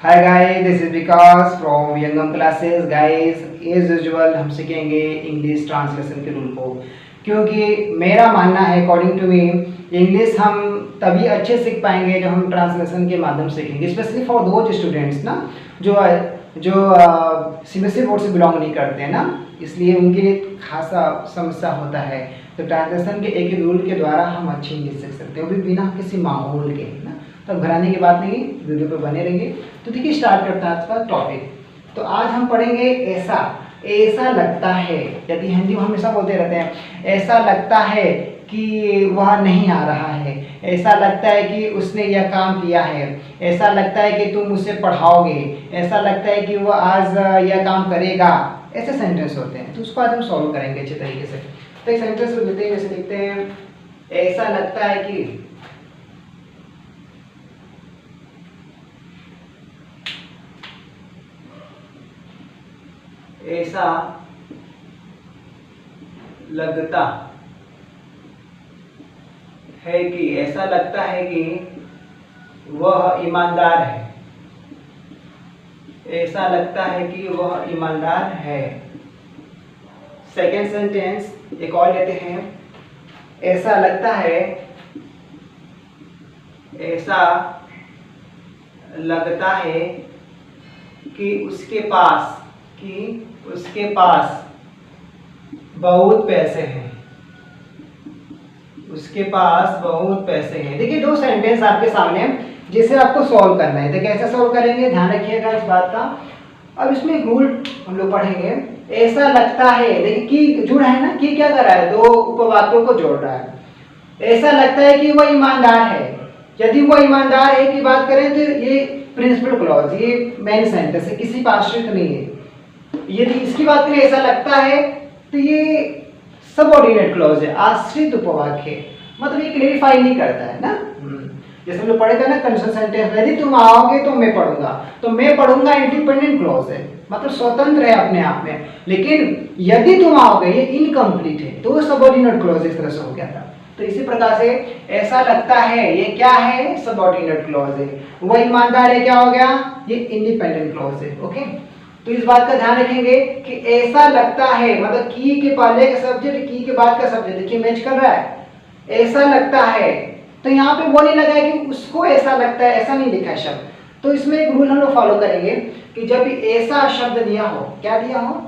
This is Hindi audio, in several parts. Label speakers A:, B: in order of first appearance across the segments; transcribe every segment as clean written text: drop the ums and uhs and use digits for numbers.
A: Hi guys, this is Vikas from यंगम क्लासेस। गाइस, एज यूजुअल हम सीखेंगे इंग्लिश ट्रांसलेशन के रूल को, क्योंकि मेरा मानना है अकॉर्डिंग टू मी इंग्लिश हम तभी अच्छे सीख पाएंगे जब हम ट्रांसलेशन के माध्यम से सीखेंगे, स्पेशली फॉर दोज स्टूडेंट्स ना जो जो सीबीएसई बोर्ड से बिलोंग नहीं करते हैं ना, इसलिए उनके लिए खासा समस्या होता है। तो ट्रांसलेशन के एक ही रूल के द्वारा हम अच्छी इंग्लिश सीख सकते हैं, वो भी बिना किसी माहौल के ना। तो घबराने की बात नहीं, वीडियो पर बने रहेंगे। तो देखिए, स्टार्ट करता है आज का टॉपिक। तो आज हम पढ़ेंगे ऐसा ऐसा लगता है, यदि हिंदी में हमेशा बोलते रहते हैं ऐसा लगता है कि वह नहीं आ रहा है, ऐसा लगता है कि उसने यह काम किया है, ऐसा लगता है कि तुम मुझसे पढ़ाओगे, ऐसा लगता है कि वह आज यह काम करेगा। ऐसे सेंटेंस होते हैं, तो उसको आज हम सॉल्व करेंगे अच्छे तरीके से। तो एक सेंटेंस को लेते हैं, जैसे लिखते हैं ऐसा लगता है कि, ऐसा लगता है कि, ऐसा लगता है कि वह ईमानदार है, ऐसा लगता है कि वह ईमानदार है। सेकेंड सेंटेंस एक और लेते हैं, ऐसा लगता है, ऐसा लगता है कि उसके पास बहुत पैसे हैं, उसके पास बहुत पैसे हैं। देखिए, दो सेंटेंस आपके सामने जिसे आपको सॉल्व करना है। तो कैसे सॉल्व करेंगे, ध्यान रखिएगा इस बात का। अब इसमें एक रूल हम लोग पढ़ेंगे। ऐसा लगता है, देखिए की जुड़ा है ना, की क्या कर रहा है, दो उपवाक्यों को जोड़ रहा है। ऐसा लगता है कि वह ईमानदार है। यदि वह ईमानदार है की बात करें तो ये प्रिंसिपल क्लॉज, ये मेन सेंटेंस है, किसी पर आश्रित नहीं है। यदि इसकी बात करें ऐसा लगता है तो ये सबऑर्डिनेट क्लॉज है, आश्रित उपवाक्य, मतलब ये क्लेरिफाई नहीं करता है ना। जैसे हम लोग पढ़े थे ना कंडीशनल सेंटेंस, यदि तुम आओगे तो मैं पढ़ूंगा, तो मैं पढ़ूंगा इंडिपेंडेंट क्लॉज है, मतलब स्वतंत्र है अपने आप में। लेकिन यदि तुम आओगे ये इनकम्प्लीट है, तो सबऑर्डिनेट क्लॉज इस तरह से हो गया था। तो इसी प्रकार से ऐसा लगता है ये क्या है, सबऑर्डिनेट क्लॉज है। वह ईमानदार है, क्या हो गया, ये इंडिपेंडेंट क्लॉज है। ओके, तो इस बात का ध्यान रखेंगे कि ऐसा लगता है मतलब की के पहले का सब्जेक्ट, की के बाद का सब्जेक्ट, देखिए मैच कर रहा है। ऐसा लगता है, तो यहाँ पे वो नहीं लगा है कि उसको ऐसा लगता है, ऐसा नहीं लिखा है शब्द। तो इसमें एक रूल हम लोग फॉलो करेंगे कि जब भी ऐसा शब्द दिया हो, क्या दिया हो,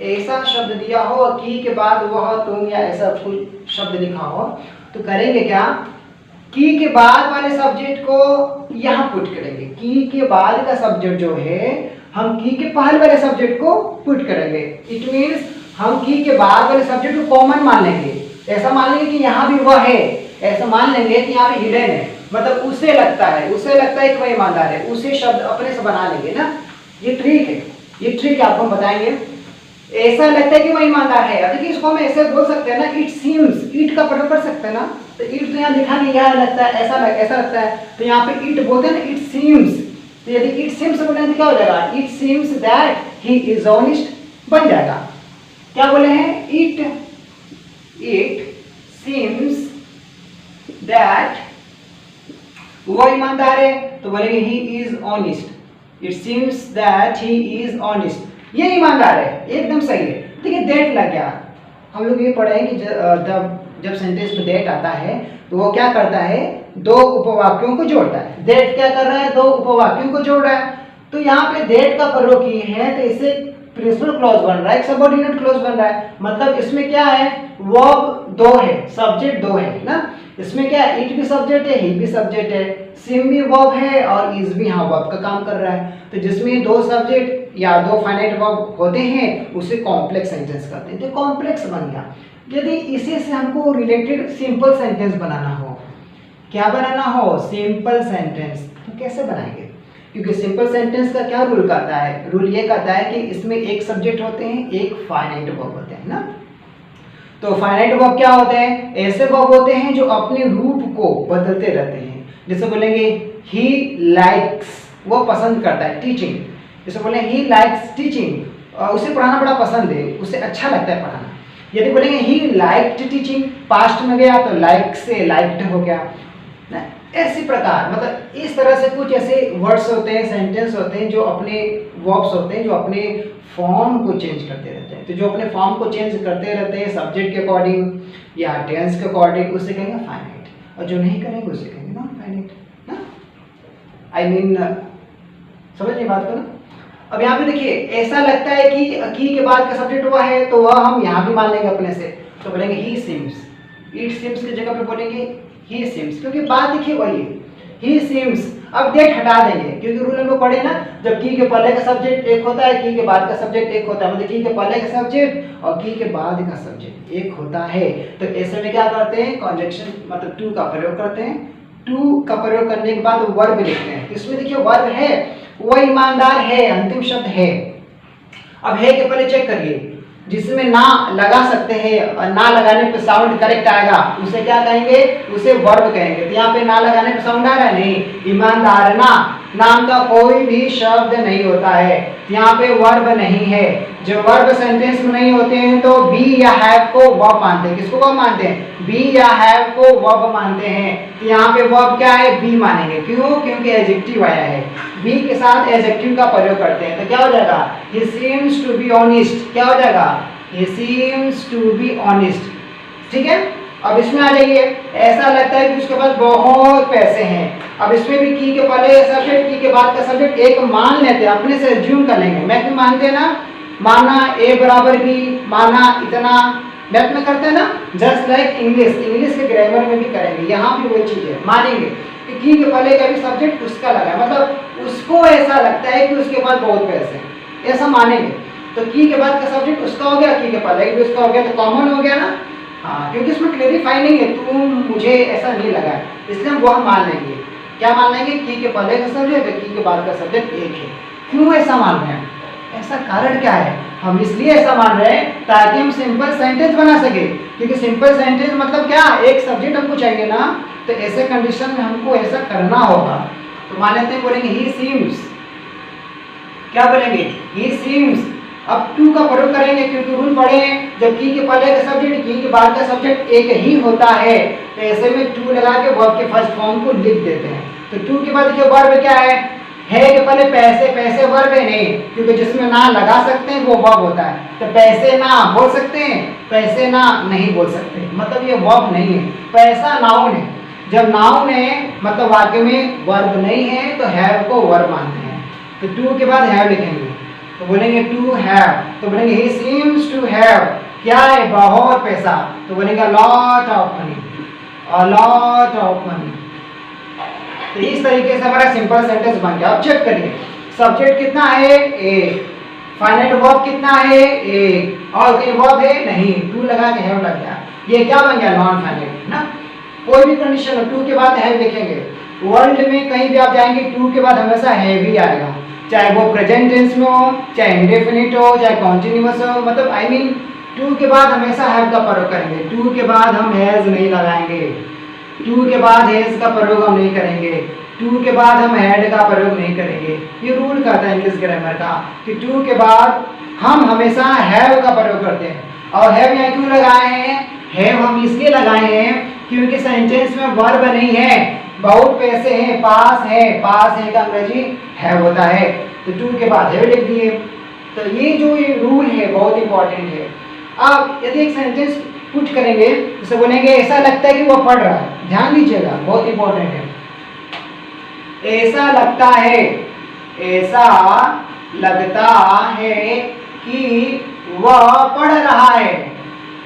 A: ऐसा शब्द दिया हो, की के बाद वह तुम या ऐसा कोई शब्द लिखा हो, तो करेंगे क्या, की के बाद वाले सब्जेक्ट को यहाँ पुट करेंगे। की के बाद का सब्जेक्ट जो है हम की के पहले वाले सब्जेक्ट को पुट करेंगे। इट मीन्स हम की के बाद वाले सब्जेक्ट को कॉमन मान लेंगे। ऐसा मान लेंगे कि यहाँ भी वह है, ऐसा मान लेंगे कि यहाँ पे हिडन है, मतलब उसे लगता है कि वह ईमानदार है, उसे शब्द अपने से बना लेंगे ना। ये ट्रिक है, ये ट्रिक आपको बताएंगे। ऐसा लगता है कि वह ईमानदार है। देखिए, इसको हम ऐसे बोल सकते हैं ना, इट सीम्स, इट का प्रयोग कर सकते हैं ना। तो इट तो यहाँ लिखा नहीं, यहाँ लगता है, ऐसा लगता है, तो यहाँ पे इट बोलते हैं ना, इट सीम्स। तो यदि इट सीम्स बोले तो क्या हो जाएगा, it seems that he is honest बन जाएगा। क्या बोले हैं, इट सीम्स दैट वो ईमानदार है, तो बोलेंगे he is honest. It seems that he is honest, ये ईमानदार है, एकदम सही है। देखिए, दैट लग गया। हम लोग ये पढ़े हैं कि जब सेंटेंस में दैट आता है तो वो क्या करता है, दो उपवाक्यों को जोड़ता है। दैट क्या कर रहा है, दो उपवाक्यों को जोड़ रहा है। तो यहाँ पे दैट का प्रयोग किए हैं, तो इससे प्रिंसिपल क्लॉज बन रहा है, एक सबऑर्डिनेट क्लॉज बन रहा है। मतलब इसमें क्या है, वर्ब दो है, सब्जेक्ट दो है ना। इसमें क्या है, इट भी सब्जेक्ट है, ही भी सब्जेक्ट है, सिम भी वर्ब है और इज भी हाँ वर्ब का काम कर रहा है। तो जिसमें दो सब्जेक्ट या दो फाइनाइट वर्ब होते हैं उसे कॉम्प्लेक्स सेंटेंस करते हैं। तो कॉम्प्लेक्स बन गया। यदि इसी से हमको रिलेटेड सिंपल सेंटेंस बनाना हो, क्या बनाना हो, सिंपल सेंटेंस, तो कैसे बनाएंगे, क्योंकि सिंपल सेंटेंस का क्या रूल कहता है, रूल ये कहता है कि इसमें एक सब्जेक्ट होते हैं, एक फाइनाइट वर्ब होते हैं ना। तो फाइनाइट वर्ब क्या होते हैं, ऐसे वर्ब होते हैं जो अपने रूप को बदलते रहते हैं। जैसे बोलेंगे ही लाइक्स, वो पसंद करता है, टीचिंग। जैसे बोले ही लाइक्स टीचिंग, उसे पढ़ाना बड़ा पसंद है, उसे अच्छा लगता है पढ़ाना। यदि बोलेंगे ही लाइक्ड टीचिंग, पास्ट में गया तो लाइक से लाइक्ड हो गया। ऐसी प्रकार मतलब इस तरह से कुछ ऐसे वर्ड्स होते हैं, सेंटेंस होते हैं जो अपने वर्ब्स होते हैं जो अपने फॉर्म को चेंज करते रहते हैं। तो जो अपने फॉर्म को चेंज करते रहते हैं सब्जेक्ट के अकॉर्डिंग या टेंस के अकॉर्डिंग, उसे कहेंगे फाइनाइट, और जो नहीं करेंगे उसे कहेंगे नॉन फाइनाइट ना। आई मीन समझ नहीं बात को ना। अब यहाँ पे देखिए ऐसा लगता है कि के बाद का सब्जेक्ट हुआ है, तो वह हम यहाँ भी मान लेंगे अपने से, तो बोलेंगे ही सीम्स। इट सीम्स की जगह पे बोलेंगे ही सीम्स, क्योंकि बात देखिए वही है ही सीम्स। अब डेट हटा देंगे क्योंकि रूल हम लोग पढ़े ना, जब की के पहले का सब्जेक्ट एक होता है, की के बाद का सब्जेक्ट एक होता है, मतलब की के पहले का सब्जेक्ट और की के बाद का सब्जेक्ट एक होता है। तो ऐसे में क्या करते हैं, कंजंक्शन मतलब टू का प्रयोग करते हैं। टू का प्रयोग करने के बाद वर्ब लिखते हैं। इसमें देखिए वर्ब है, वह ईमानदार है, अंतिम शब्द है। अब है के पहले चेक करिए, जिसमें ना लगा सकते हैं और ना लगाने पे साउंड करेक्ट आएगा उसे क्या कहेंगे, उसे वर्ब कहेंगे। तो यहाँ पे ना लगाने पे साउंड आ रहा है, नहीं, ईमानदार ना नाम का कोई भी शब्द नहीं होता है, यहाँ पे वर्ब नहीं है। जो वर्ब सेंटेंस में नहीं होते हैं तो बी या हैव को वर्ब मानते हैं। किसको वर्ब मानते हैं, बी या हैव को वर्ब मानते हैं। तो यहाँ पे वर्ब क्या है, बी मानेंगे। क्यों, क्योंकि एडजेक्टिव आया है, बी के साथ एडजेक्टिव का प्रयोग करते हैं। तो क्या हो जाएगा, he seems to be honest, क्या हो जाएगा, he seems to be honest। ठीक है, अब इसमें आ जाइए, ऐसा लगता है कि उसके पास बहुत पैसे हैं। अब इसमें भी की के पहले सब्जेक्ट, की के बाद का सब्जेक्ट एक मान लेते हैं, अपने से एज्यूम कर लेंगे। मैथ में मानते हैं ना, माना ए बराबर बी, माना इतना, मैथ में करते हैं ना। जस्ट लाइक इंग्लिश, इंग्लिश के ग्रामर में भी करेंगे, यहाँ भी वही चीज है, मानेंगे कि की के पहले का भी सब्जेक्ट उसका लगा है, मतलब उसको ऐसा लगता है कि उसके पास बहुत पैसे हैं, ऐसा मानेंगे। तो की के बाद का सब्जेक्ट उसका हो गया, की के पहले भी उसका हो गया, तो कॉमन हो गया ना। हाँ, क्योंकि इसमें क्लेरिफाई नहीं है, तुम मुझे ऐसा नहीं लगा, इसलिए हम वह मान लेंगे। क्या मान लेंगे, की के पहले का सब्जेक्ट की के बाद का सब्जेक्ट एक है। क्यों ऐसा मान रहे हैं, ऐसा कारण क्या है, हम इसलिए ऐसा मान रहे हैं ताकि हम सिंपल सेंटेंस बना सके। क्योंकि सिंपल सेंटेंस मतलब क्या, एक सब्जेक्ट हमको चाहिए ना, तो ऐसे कंडीशन में हमको ऐसा करना होगा। तो मान लेते हैं, बोलेंगे ही सीम्स, क्या बोलेंगे, ही सीम्स। अब टू का प्रयोग करेंगे क्योंकि रूल पढ़े हैं, जब की के पहले का सब्जेक्ट की के बाद का सब्जेक्ट एक ही होता है, तो ऐसे में टू लगा के वर्ब के फर्स्ट फॉर्म को लिख देते हैं। तो टू के बाद देखिए वर्ब क्या है के पहले पैसे, पैसे वर्ब है नहीं, क्योंकि जिसमें ना लगा सकते हैं वो वर्ब होता है। तो पैसे ना बोल सकते हैं, पैसे ना नहीं बोल सकते, मतलब ये वर्ब नहीं है, पैसा नाउन है। जब नाउन है मतलब वाक्य में वर्ब नहीं है तो हैव को वर्ब मानते हैं। तो टू के बाद हैव लिखेंगे, तो बोलेंगे टू हैव, तो बोलेंगे ही सीम्स टू हैव, क्या है, बहुत पैसा, तो बोलेंगे lot of money, a lot of money. तो इस तरीके से हमारा सिंपल सेंटेंस बन गया। अब चेक करिए, सब्जेक्ट कितना है, एक, फाइनाइट वर्ब कितना है, एक, और कोई वर्ब है नहीं, टू लगा के हैव लग गया, ये क्या बन गया, नॉन फाइनाइट ना। कोई भी कंडीशन हो, टू के बाद हैव लिखेंगे। वर्ल्ड में कहीं भी आप जाएंगे टू के बाद हमेशा हैव ही आएगा, चाहे वो प्रेजेंट टेंस में हो, चाहे इंडेफिनिट हो, चाहे कॉन्टिन्यूअस हो, मतलब आई मीन टू के बाद हमेशा हैव का प्रयोग करेंगे। टू के बाद हम हैज नहीं लगाएंगे, टू के बाद हैज का प्रयोग हम नहीं करेंगे, टू के बाद हम हैड का प्रयोग नहीं करेंगे। ये रूल कहता है इंग्लिश ग्रामर का कि टू के बाद हम हमेशा हैव का प्रयोग करते हैं। और हैव यहाँ क्यों लगाए हैं, हैव हम इसलिए लगाए हैं क्योंकि सेंटेंस में वर्ब नहीं है, बहुत पैसे हैं, पास है का अंग्रेजी हैव होता है, तो टू के बाद हैव लिख दिए। तो ये जो ये रूल है बहुत इंपॉर्टेंट है। अब यदि एक सेंटेंस पुट करेंगे तो बोलेंगे ऐसा लगता है कि वो पढ़ रहा है, ध्यान दीजिएगा बहुत इंपॉर्टेंट है। ऐसा लगता है, ऐसा लगता है कि वह पढ़ रहा है,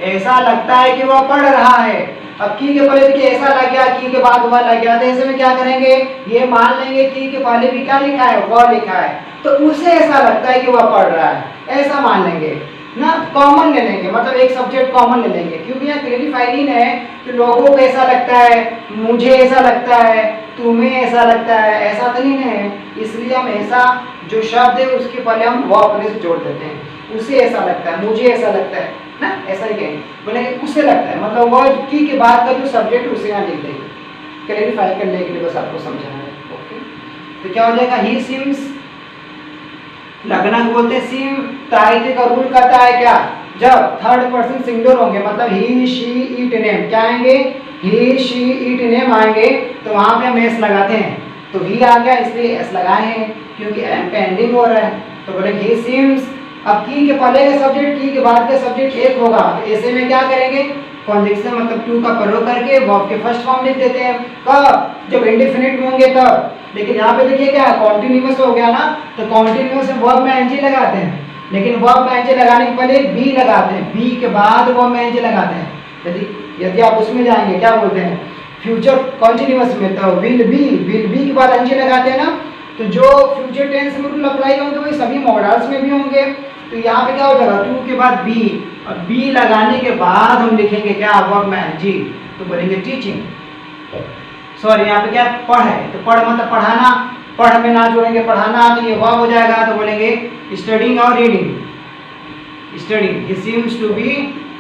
A: ऐसा लगता है कि वह पढ़ रहा है। अब की के पहले देखिए ऐसा लग गया, की के बाद वह लग गया, तो ऐसे में क्या करेंगे, ये मान लेंगे की के पहले भी क्या लिखा है, वह लिखा है, तो उसे ऐसा लगता है कि वह पढ़ रहा है, ऐसा मान लेंगे ना। कॉमन ले लेंगे, मतलब एक सब्जेक्ट कॉमन ले लेंगे, क्योंकि यहाँ क्लेरिफाई नहीं है कि लोगों को ऐसा लगता है, मुझे ऐसा लगता है, तुम्हें ऐसा लगता है, ऐसा तो नहीं है। इसलिए हम ऐसा जो शब्द है उसके पहले हम वो अपने से जोड़ देते हैं, उसे ऐसा लगता है, मुझे ऐसा लगता है ना, ऐसा ही कहेंगे, बोलेंगे उसे लगता है, मतलब वह की के बाद का जो सब्जेक्ट उसे यहाँ लिख देंगे, क्लेरिफाई करने के लिए बस आपको समझाना है। ओके, तो क्या हो जाएगा, ही सीम्स, लगना बोलते हैं सीम। ताइते का रूल कहता है क्या, जब थर्ड पर्सन सिंगुलर होंगे, मतलब ही शी इट नेम, क्या आएंगे, ही शी इट नेम आएंगे तो वहाँ पे हम एस लगाते हैं, तो ही आ गया इसलिए एस लगाए हैं क्योंकि एम पे एंडिंग हो रहा है। तो बोले ही सीम्स, अब की के पहले का सब्जेक्ट की के बाद का सब्जेक्ट एक होगा, तो ऐसे में क्या करेंगे, कॉन्जक्शन मतलब टू का प्रयोग करके वर्ब के फर्स्ट फॉर्म लिख देते हैं। कब, जब इंडेफिनिट में होंगे तब। लेकिन यहाँ पे देखिए क्या कॉन्टिन्यूअस हो गया ना, तो कॉन्टिन्यूअस में वर्ब में एनजी लगाते हैं, लेकिन वर्ब में एनजी लगाने के पहले बी लगाते हैं, बी के बाद वर्ब में एनजी लगाते हैं। यदि आप उसमें जाएंगे क्या बोलते हैं फ्यूचर कॉन्टिन्यूअस में, तो विल बी के बाद एनजी लगाते हैं ना, तो जो फ्यूचर टेंस में रूल अप्लाई होंगे वही सभी मॉडल्स में भी होंगे। तो यहाँ पे क्या हो जाएगा टू के बाद बी, और बी लगाने के बाद हम लिखेंगे क्या वर्ब में एनजी, तो बोलेंगे टीचिंग, सॉरी यहाँ पे क्या पढ़ है, तो पढ़ मतलब पढ़ाना, पढ़ में ना जोड़ेंगे पढ़ाना, तो ये वर्ब हो जाएगा, तो बोलेंगे स्टडिंग और रीडिंग, स्टडिंग, ही सीम्स टू बी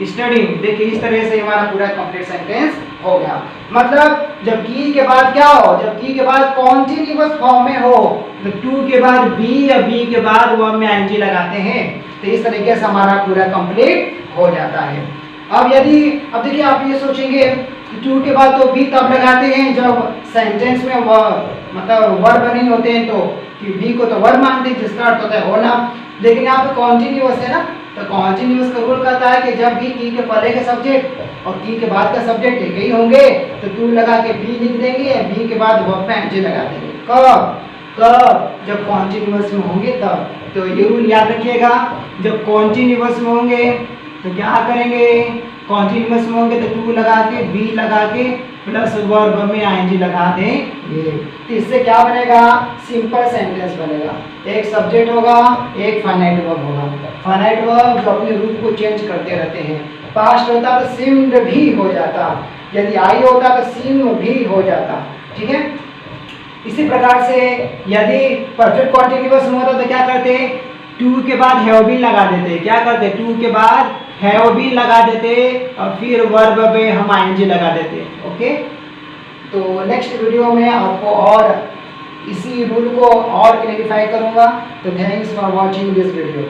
A: स्टडिंग। देखिए इस तरह से हमारा पूरा कंप्लीट सेंटेंस हो गया। मतलब जब की के बाद क्या हो, जब की के बाद कॉन्टिन्यूअस फॉर्म में हो, तो टू के बाद बी या बी के बाद वर्ब में एनजी लगाते हैं, तो इस तरीके से हमारा पूरा कंप्लीट हो जाता है। अब देखिए आप ये सोचेंगे टू के बाद तो बी तब लगाते हैं जब सेंटेंस में मतलब वर्ब नहीं होते हैं, तो कि बी को तो वर्ब मानते हैं जिसका अर्थ होता है होना, लेकिन यहाँ पे कॉन्टिन्यूअस है ना, तो कॉन्टिन्यूअस का रूल कहता है कि जब भी की के पहले के सब्जेक्ट और की के बाद का सब्जेक्ट एक ही होंगे तो टू लगा के बी लिख देंगे, बी के बाद वर्ब में एनजी लगा देंगे। कब जब कॉन्टिन्यूअस में होंगे तब। तो ये रूल याद रखिएगा, जब कॉन्टिन्यूअस में होंगे तो क्या करेंगे, कॉन्टिन्यूअस में होंगे तो टू लगा के बी लगा के प्लस वर्ब में आईएनजी लगा देंगे। तो इससे क्या बनेगा, सिंपल सेंटेंस बनेगा, एक सब्जेक्ट होगा एक फाइनाइट वर्ब होगा। फाइनाइट वर्ब जो अपने रूप को चेंज करते रहते हैं, पास्ट होता तो सीम्ड भी हो जाता, यदि आई होता तो सीम भी हो जाता, ठीक है। इसी प्रकार से यदि परफेक्ट कॉन्टिन्यूअस में होता तो क्या करते, टू के बाद हैव बीन लगा देते, क्या करते टू के बाद हैव बीन लगा देते और फिर वर्ब में हम आईएनजी लगा देते। ओके, तो नेक्स्ट वीडियो में आपको और इसी रूल को और क्लैरिफाई करूंगा। तो thanks for watching this video.